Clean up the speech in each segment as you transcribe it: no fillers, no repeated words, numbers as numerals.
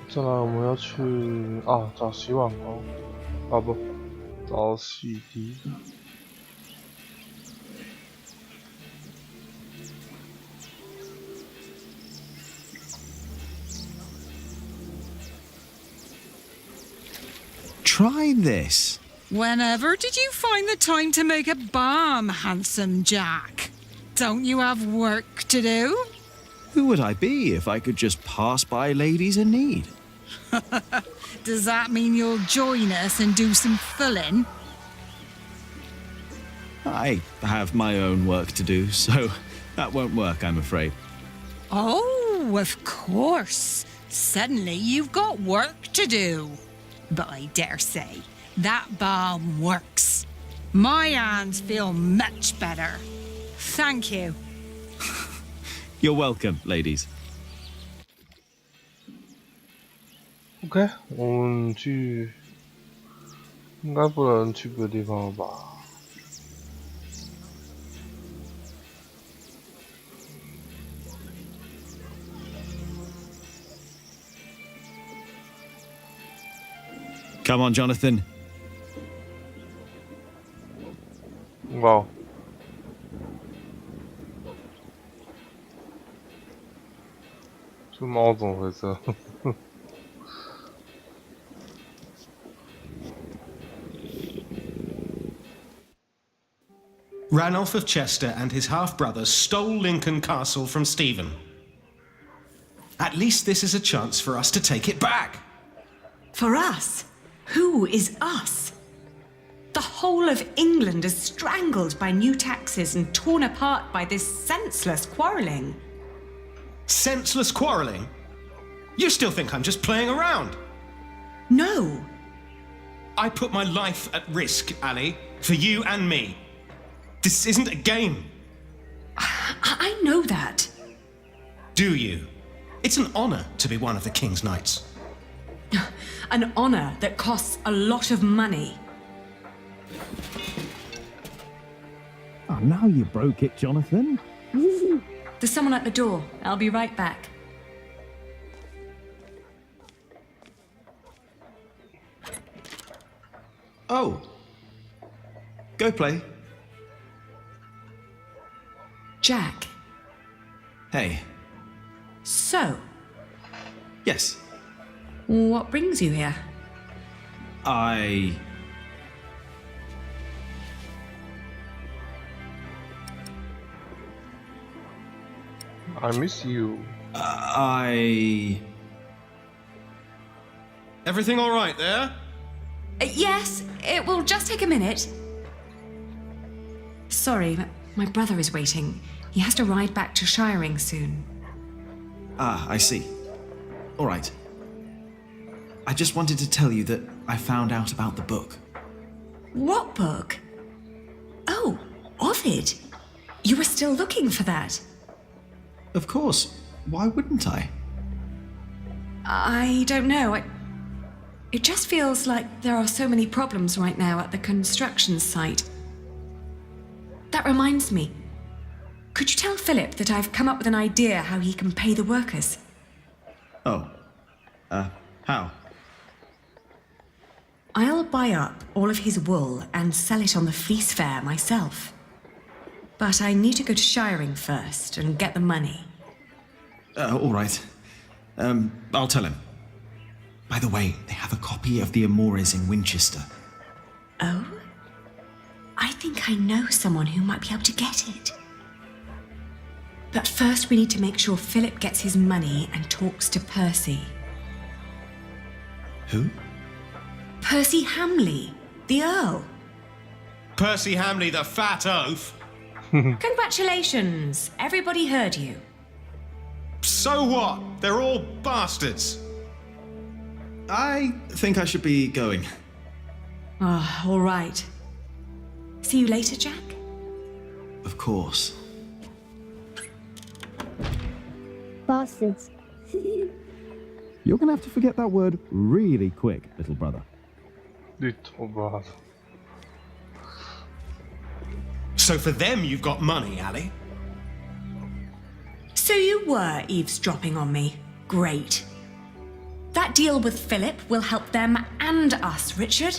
再来我们要去找洗碗工，不，找洗涤。Try this. Whenever did you find the time to make a bomb, handsome Jack? Don't you have work to do? Who would I be if I could just pass by ladies in need? Does that mean you'll join us and do some filling? I have my own work to do, so that won't work, I'm afraid. Oh, of course. Suddenly you've got work to do. But I dare say, that balm works. My hands feel much better. Thank you. You're welcome, ladies. OK， 我们去，应该不能去别的地方了吧？Come on, Jonathan. 哇！这猫怎么回事？Ranulph of Chester and his half-brother stole Lincoln Castle from Stephen. At least this is a chance for us to take it back. For us? Who is us? The whole of England is strangled by new taxes and torn apart by this senseless quarrelling. Senseless quarrelling? You still think I'm just playing around? No. I put my life at risk, Ali, for you and me. This isn't a game. I know that. Do you? It's an honour to be one of the King's Knights. An honour that costs a lot of money. Oh, now you broke it, Jonathan. There's someone at the door. I'll be right back. Oh. Go play. Jack. Hey. So, Yes. what brings you here? I miss you. Everything all right there? Yes, it will just take a minute. Sorry, my brother is waiting. He has to ride back to Shiring soon. I see. All right. I just wanted to tell you that I found out about the book. What book? Oh, Ovid. You were still looking for that. Of course. Why wouldn't I? I don't know. It just feels like there are so many problems right now at the construction site. That reminds me. Could you tell Philip that I've come up with an idea how he can pay the workers? Oh. How? I'll buy up all of his wool and sell it on the fleece fair myself. But I need to go to Shiring first and get the money. All right. I'll tell him. By the way, they have a copy of the Amores in Winchester. Oh? I think I know someone who might be able to get it. But first we need to make sure Philip gets his money and talks to Percy. Who? Percy Hamley, the Earl. Percy Hamley, the fat oaf. Congratulations, everybody heard you. So what? They're all bastards. I think I should be going. Oh, all right. See you later, Jack? Of course. Bastards. You're going to have to forget that word really quick, little brother. Little brother. So for them you've got money, Ali? So you were eavesdropping on me. Great. That deal with Philip will help them and us, Richard.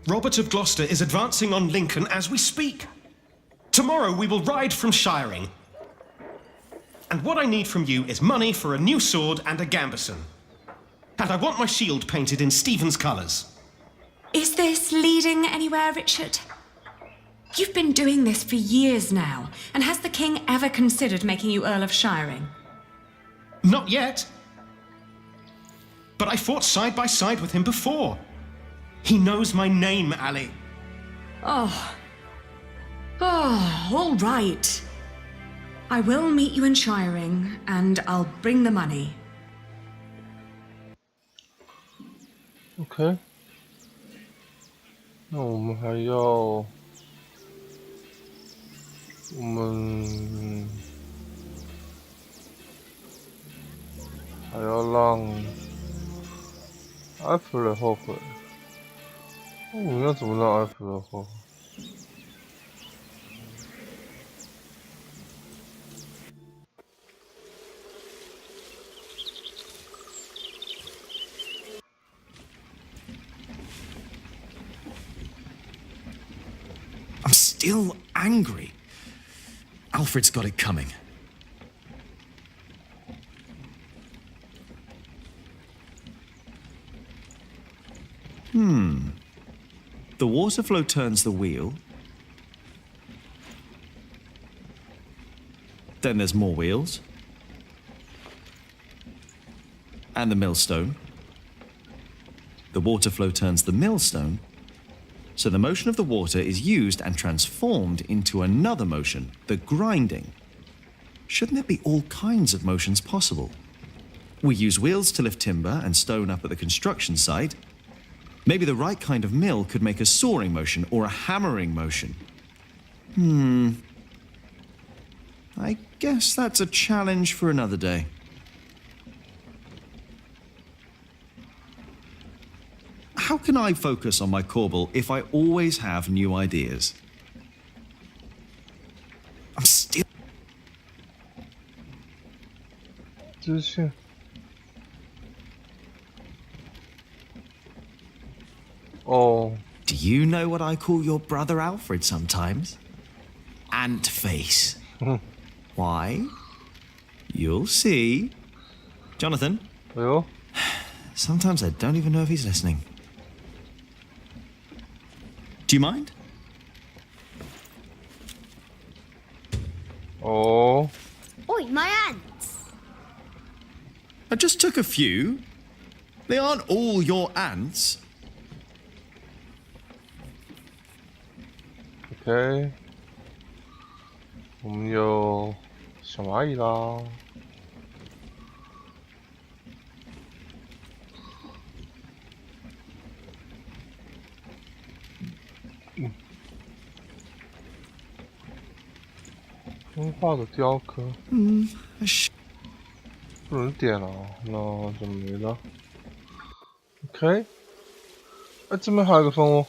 Robert of Gloucester is advancing on Lincoln as we speak. Tomorrow we will ride from Shiring. And what I need from you is money for a new sword and a gambeson. And I want my shield painted in Stephen's colours. Is this leading anywhere, Richard? You've been doing this for years now, and has the king ever considered making you Earl of Shiring? Not yet. But I fought side by side with him before. He knows my name, Ali. Oh, all right. I will meet you in Shiring, and I'll bring the money. OK， 那我们还要，我们还要让艾弗雷后悔。那我们要怎么让艾弗雷后悔？ I'm still angry. Alfred's got it coming. The water flow turns the wheel. Then there's more wheels. And the millstone. The water flow turns the millstone. So the motion of the water is used and transformed into another motion, the grinding. Shouldn't there be all kinds of motions possible? We use wheels to lift timber and stone up at the construction site. Maybe the right kind of mill could make a sawing motion or a hammering motion. I guess that's a challenge for another day. How can I focus on my corbel if I always have new ideas? I'm still... 支线。哦。 Do you know what I call your brother Alfred sometimes? Ant face. Why? You'll see. Jonathan? 哎呦， Sometimes I don't even know if he's listening. Do you mind?哦， Oi, my ants! I just took a few. They aren't all your ants. OK， 我们有小蚂蚁啦。 风化的雕刻，不能点了，那就没了。OK， 哎，这边还有个蜂窝。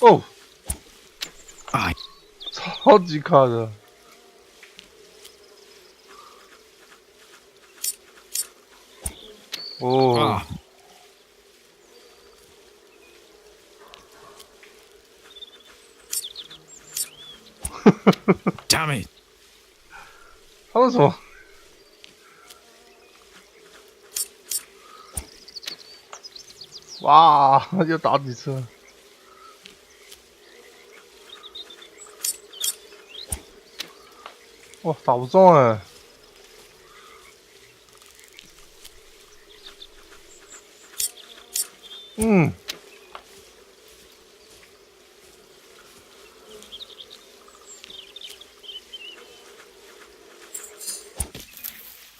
哦，哎，超级卡的。 哦， Damn it! 他为什么？哇，又打几次了？哇，打不中哎！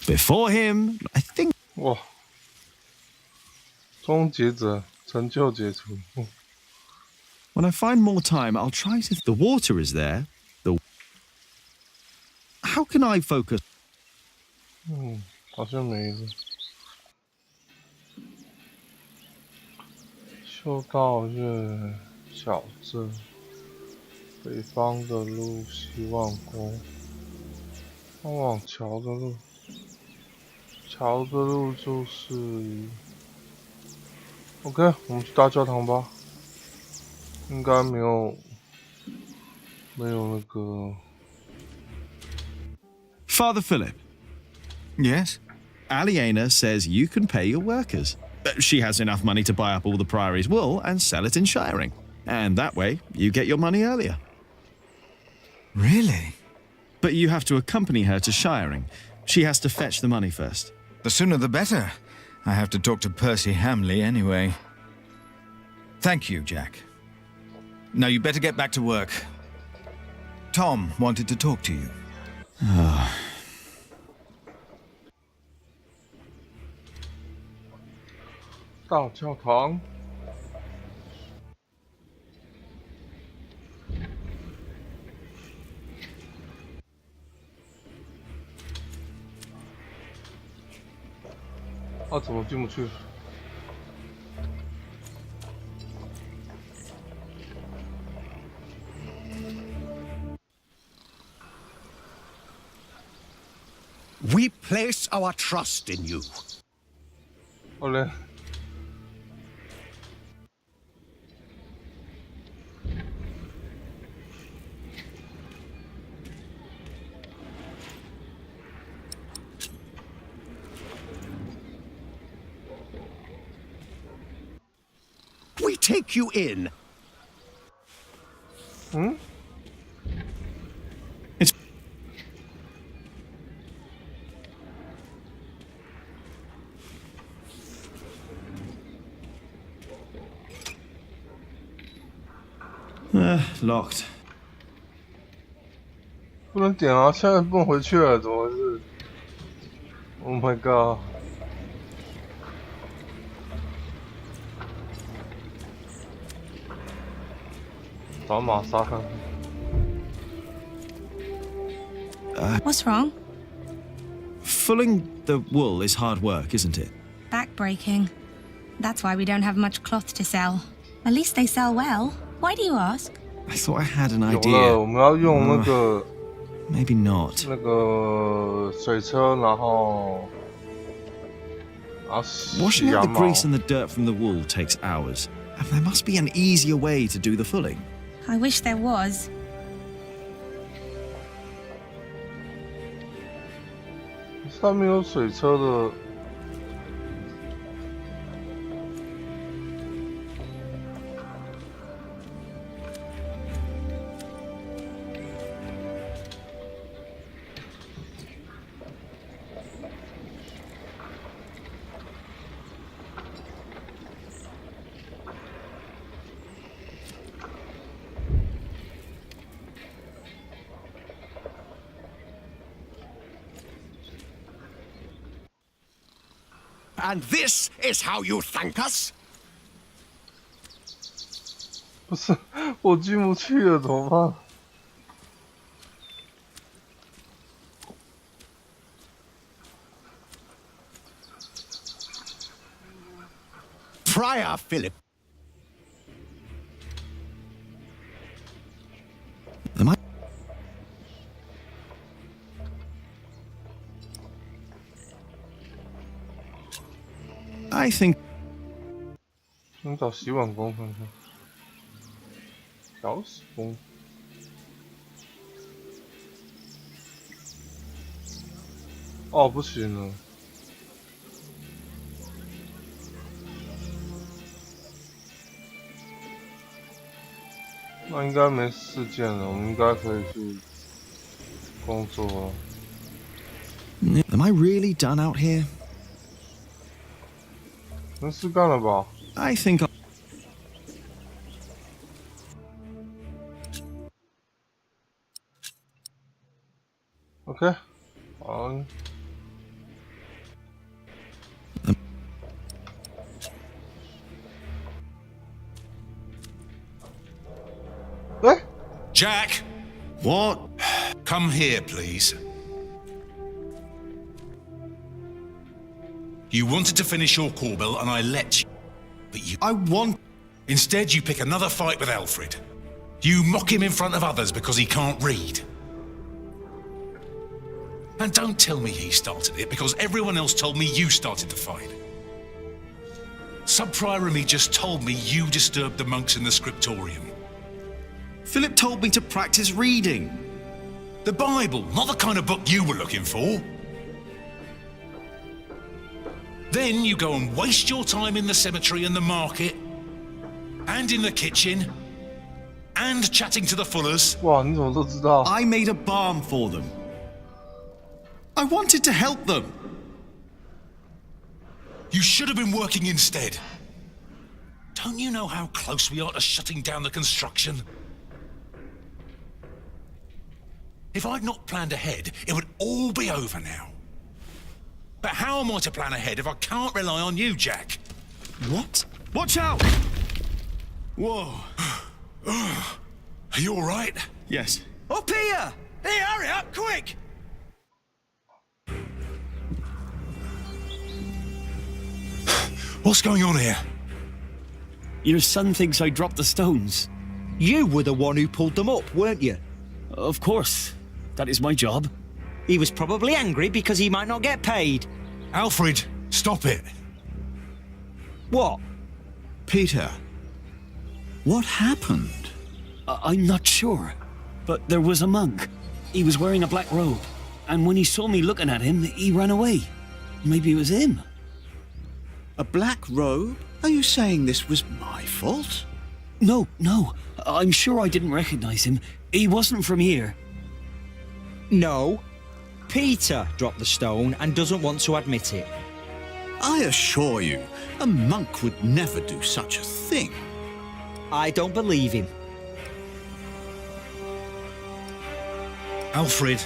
Before him, I think. 哇！终结者成就解除。 When I find more time, I'll try to. The water is there. How can I focus? 好像没了。就到这小镇，北方的路，希望宫，通往桥的路，桥的路就是 OK， 我们去大教堂吧。应该没有那个。Father Philip. Yes? Aliena says you can pay your workers. She has enough money to buy up all the Priory's wool and sell it in shiring. And that way, you get your money earlier. Really? But you have to accompany her to shiring. She has to fetch the money first. The sooner the better. I have to talk to Percy Hamley anyway. Thank you, Jack. Now you better get back to work. Tom wanted to talk to you. 大教堂。啊，怎么进不去？ We place our trust in you. 好嘞。 We take you in. 嗯？ It's locked. 不能点啊！现在不能回去了，怎么回事 ？Oh my god！ 打马杀看。 What's wrong? Fulling the wool is hard work, isn't it? Backbreaking. That's why we don't have much cloth to sell. At least they sell well. Why do you ask? I thought I had an 有 idea. 了，我们要用那个 Maybe not. 那个水车，然后 Washing out the grease and the dirt from the wool takes hours. And there must be an easier way to do the fulling. I wish there was. 上面有水车的。 And this is how you thank us? 不是，我进不去了，怎么办？ Prior Philip. Am I? I think 先找洗碗工看看。小洗工。哦，不行了。那应该没事件了，我们应该可以去工作了。 Am I really done out here? 没事干了吧？ I think I'll... OK， 好。哎， Jack! What? Come here, please. You wanted to finish your call bill and I let you. But you... I want... Instead, you pick another fight with Alfred. You mock him in front of others because he can't read. And don't tell me he started it, because everyone else told me you started the fight. Sub-Prior Remy just told me you disturbed the monks in the scriptorium. Philip told me to practice reading. The Bible, not the kind of book you were looking for. Then you go and waste your time in the cemetery and the market, and in the kitchen, and chatting to the Fullers. 哇，你怎么都知道？ I made a balm for them. I wanted to help them. You should have been working instead. Don't you know how close we are to shutting down the construction? If I'd not planned ahead, it would all be over now. But how am I to plan ahead if I can't rely on you, Jack? What? Watch out! Whoa. Are you all right? Yes. Up here! Hey, hurry up, quick! What's going on here? Your son thinks I dropped the stones. You were the one who pulled them up, weren't you? Of course. That is my job. He was probably angry because he might not get paid. Alfred, stop it. What? Peter, what happened? I'm not sure. But there was a monk. He was wearing a black robe. And when he saw me looking at him, he ran away. Maybe it was him. A black robe? Are you saying this was my fault? No. I'm sure I didn't recognize him. He wasn't from here. No. Peter dropped the stone and doesn't want to admit it. I assure you, a monk would never do such a thing. I don't believe him. Alfred,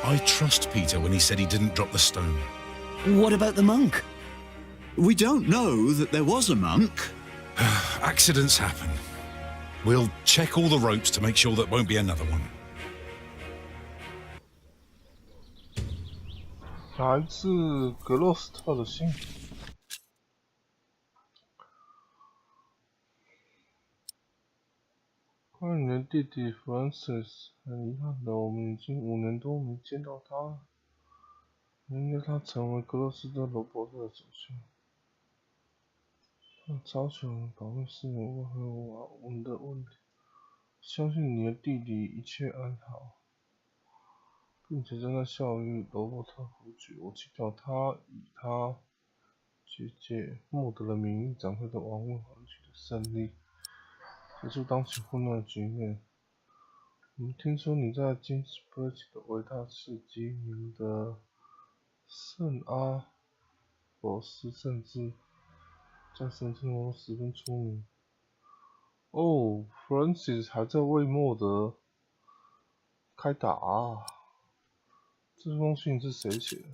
I trust Peter when he said he didn't drop the stone. What about the monk? We don't know that there was a monk. Accidents happen. We'll check all the ropes to make sure there won't be another one. 来自格洛斯特的信。关于你的弟弟 Francis， 很遗憾的，我们已经5年多没见到他了。因为他成为格洛斯特罗伯特的首相，他超强保卫市民为何我们的问题。相信你的弟弟一切安好。 并且正在效力罗伯特侯爵，我祈祷他以他姐姐莫德的名义展开的王位环取得胜利，结束当前混乱的局面。我们听说你在金斯伯奇的维塔市及你们的圣阿佛斯甚至在神经中十分出名。哦 ，Francis 还在为莫德开打啊！ 这封信是谁写的？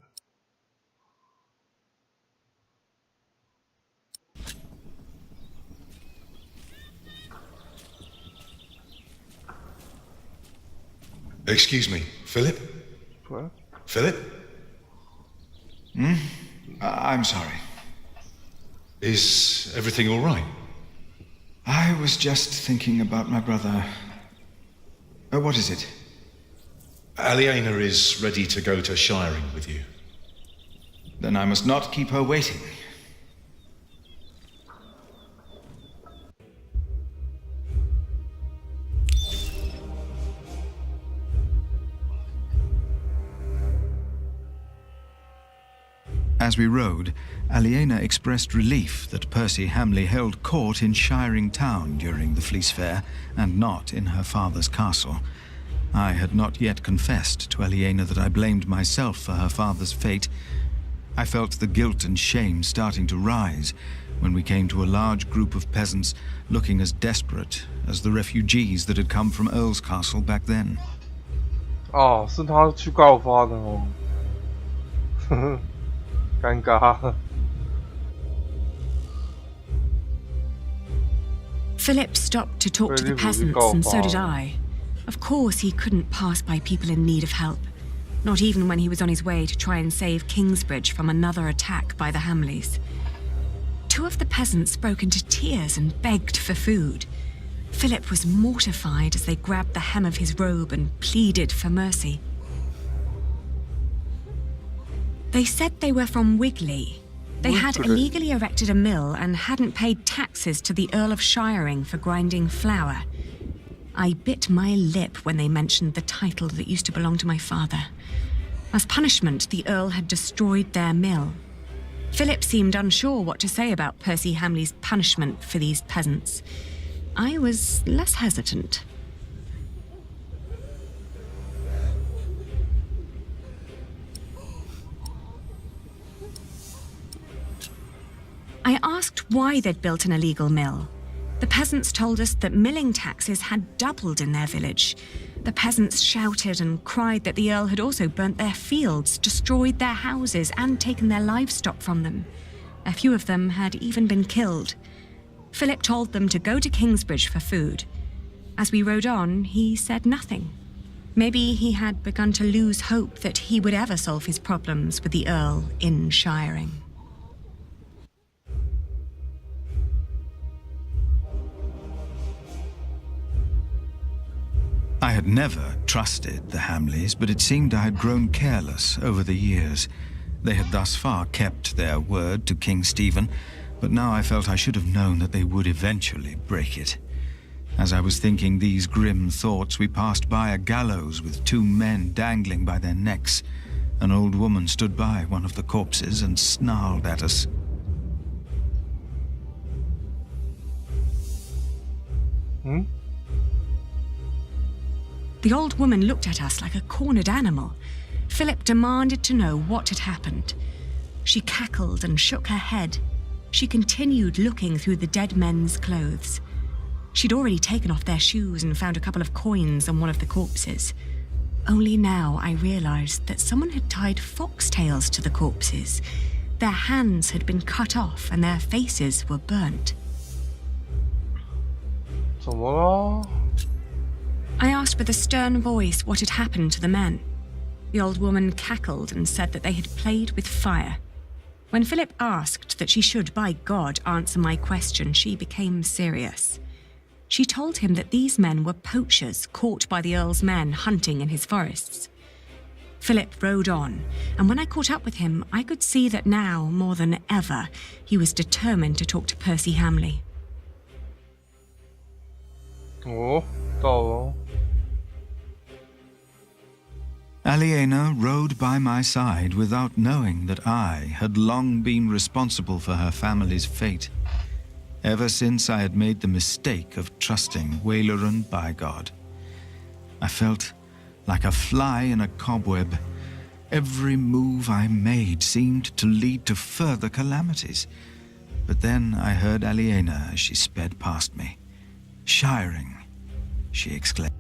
Excuse me, Philip? What? Philip? I'm sorry. Is everything all right? I was just thinking about my brother. What is it? Aliena is ready to go to Shiring with you. Then I must not keep her waiting. As we rode, Aliena expressed relief that Percy Hamley held court in Shiring Town during the Fleece Fair, and not in her father's castle. I had not yet confessed to Aliena that I blamed myself for her father's fate. I felt the guilt and shame starting to rise when we came to a large group of peasants looking as desperate as the refugees that had come from Earl's Castle back then. 哦，是他去告发的哦，呵呵，尴尬。 Philip stopped to talk to the peasants, and so did I. Of course, he couldn't pass by people in need of help, not even when he was on his way to try and save Kingsbridge from another attack by the Hamleys. 2 of the peasants broke into tears and begged for food. Philip was mortified as they grabbed the hem of his robe and pleaded for mercy. They said they were from Wigley. They had illegally erected a mill and hadn't paid taxes to the Earl of Shiring for grinding flour. I bit my lip when they mentioned the title that used to belong to my father. As punishment, the Earl had destroyed their mill. Philip seemed unsure what to say about Percy Hamley's punishment for these peasants. I was less hesitant. I asked why they'd built an illegal mill. The peasants told us that milling taxes had doubled in their village. The peasants shouted and cried that the Earl had also burnt their fields, destroyed their houses, and taken their livestock from them. A few of them had even been killed. Philip told them to go to Kingsbridge for food. As we rode on, he said nothing. Maybe he had begun to lose hope that he would ever solve his problems with the Earl in Shiring. I had never trusted the Hamleys, but it seemed I had grown careless over the years. They had thus far kept their word to King Stephen, but now I felt I should have known that they would eventually break it. As I was thinking these grim thoughts, we passed by a gallows with 2 men dangling by their necks. An old woman stood by one of the corpses and snarled at us. The old woman looked at us like a cornered animal. Philip demanded to know what had happened. She cackled and shook her head. She continued looking through the dead men's clothes. She'd already taken off their shoes and found a couple of coins on one of the corpses. Only now I realized that someone had tied foxtails to the corpses. Their hands had been cut off and their faces were burnt. 怎么了? I asked with a stern voice what had happened to the men. The old woman cackled and said that they had played with fire. When Philip asked that she should, by God, answer my question, she became serious. She told him that these men were poachers caught by the Earl's men hunting in his forests. Philip rode on, and when I caught up with him, I could see that now, more than ever, he was determined to talk to Percy Hamley. 哦，到了。 Aliena rode by my side without knowing that I had long been responsible for her family's fate. Ever since I had made the mistake of trusting Waileran by God. I felt like a fly in a cobweb. Every move I made seemed to lead to further calamities. But then I heard Aliena as she sped past me. "Shiring," she exclaimed.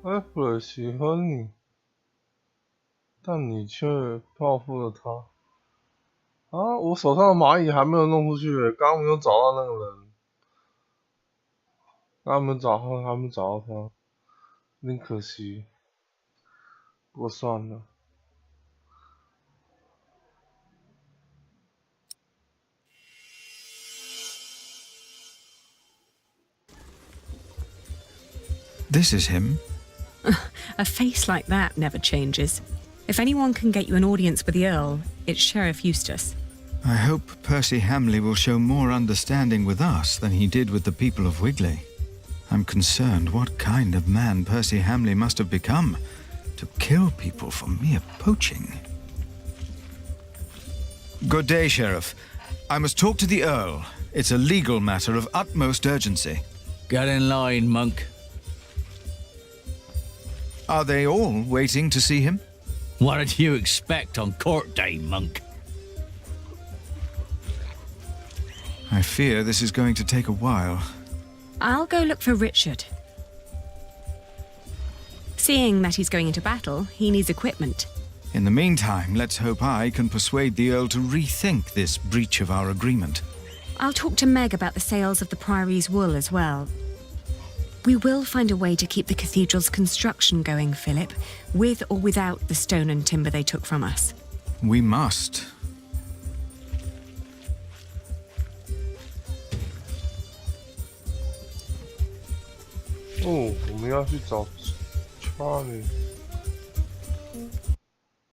艾弗尔喜欢你，但你却报复了他。啊！我手上的蚂蚁还没有弄出去，刚刚没有找到那个人，刚刚没找到，还没找到他，有点可惜。不过算了。 This is him. A face like that never changes. If anyone can get you an audience with the Earl, it's Sheriff Eustace. I hope Percy Hamley will show more understanding with us than he did with the people of Wigley. I'm concerned what kind of man Percy Hamley must have become to kill people for mere poaching. Good day, Sheriff. I must talk to the Earl. It's a legal matter of utmost urgency. Get in line, monk. Are they all waiting to see him? What did you expect on court day, monk? I fear this is going to take a while. I'll go look for Richard. Seeing that he's going into battle, he needs equipment. In the meantime, let's hope I can persuade the Earl to rethink this breach of our agreement. I'll talk to Meg about the sales of the Priory's wool as well. We will find a way to keep the cathedral's construction going, Philip, with or without the stone and timber they took from us. We must.哦，我们要去找 Charlie。